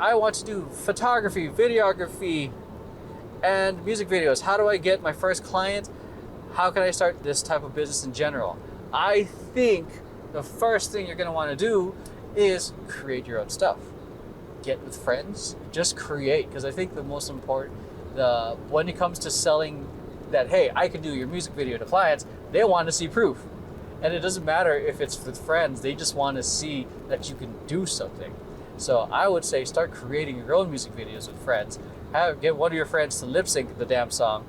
I want to do photography, videography, and music videos. How do I get my first client? How can I start this type of business in general? I think the first thing you're going to want to do is create your own stuff. Get with friends, just create. Because I think the most important, when it comes to selling that, hey, I can do your music video to clients, they want to see proof. And it doesn't matter if it's with friends, they just want to see that you can do something. So I would say start creating your own music videos with friends. Get one of your friends to lip sync the damn song,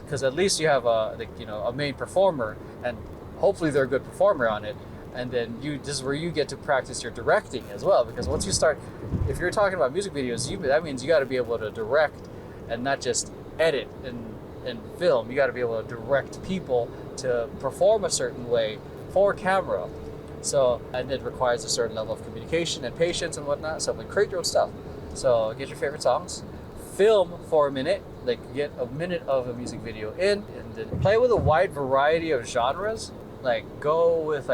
because at least you have a main performer, and hopefully they're a good performer on it. And then this is where you get to practice your directing as well, because once you start, if you're talking about music videos, that means you got to be able to direct and not just edit and film. You got to be able to direct people to perform a certain way for camera. So, and it requires a certain level of communication and patience and whatnot. So, create your own stuff. So, get your favorite songs, film for a minute, get a minute of a music video in, and then play with a wide variety of genres. Go with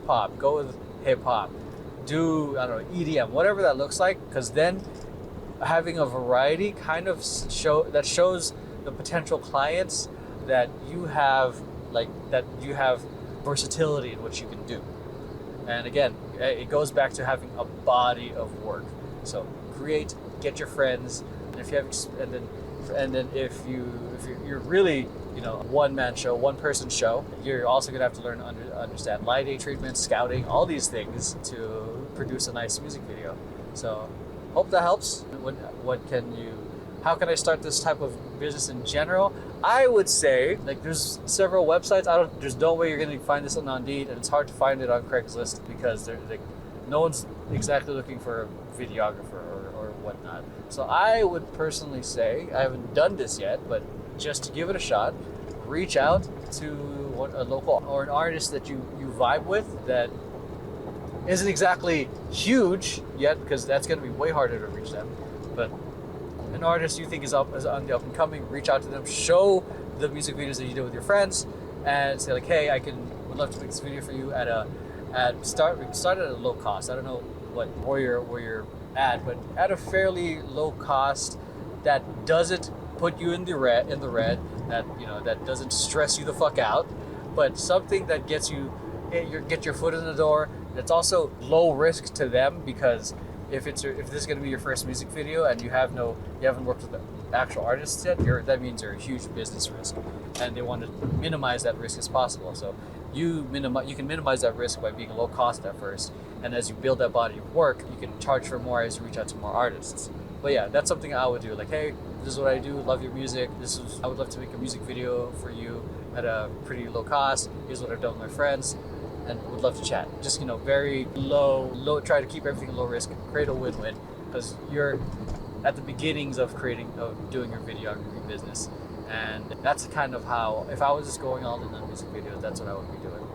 pop, go with hip hop, do, I don't know, EDM, whatever that looks like. Because then having a variety kind of shows the potential clients that you have versatility in what you can do. And again, it goes back to having a body of work. So create, get your friends, and if you have, and then if you're really one-man show, one-person show, you're also gonna have to learn to understand lighting treatments, scouting, all these things to produce a nice music video. So hope that helps. How can I start this type of business in general? I would say there's several websites. There's no way you're going to find this on Indeed, and it's hard to find it on Craigslist because no one's exactly looking for a videographer or whatnot. So I would personally say, I haven't done this yet, but just to give it a shot, reach out to a local or an artist that you vibe with that isn't exactly huge yet, because that's going to be way harder to reach them. But an artist you think is on the up and coming, reach out to them, show the music videos that you do with your friends, and say hey, would love to make this video for you start at a low cost. I don't know where you're at, but at a fairly low cost that doesn't put you in the red, that doesn't stress you the fuck out, but something that gets get your foot in the door. That's also low risk to them, because if this is going to be your first music video and you haven't worked with the actual artists yet, that means you're a huge business risk, and they want to minimize that risk as possible. So you can minimize that risk by being low cost at first, and as you build that body of work, you can charge for more as you reach out to more artists. But yeah, that's something I would do. Hey, this is what I do. Love your music. I would love to make a music video for you at a pretty low cost. Here's what I've done with my friends, and would love to chat. Just very low. Try to keep everything low risk. Create a win-win, because you're at the beginnings of doing your videography business, and that's kind of how, if I was just going all in on music videos, that's what I would be doing.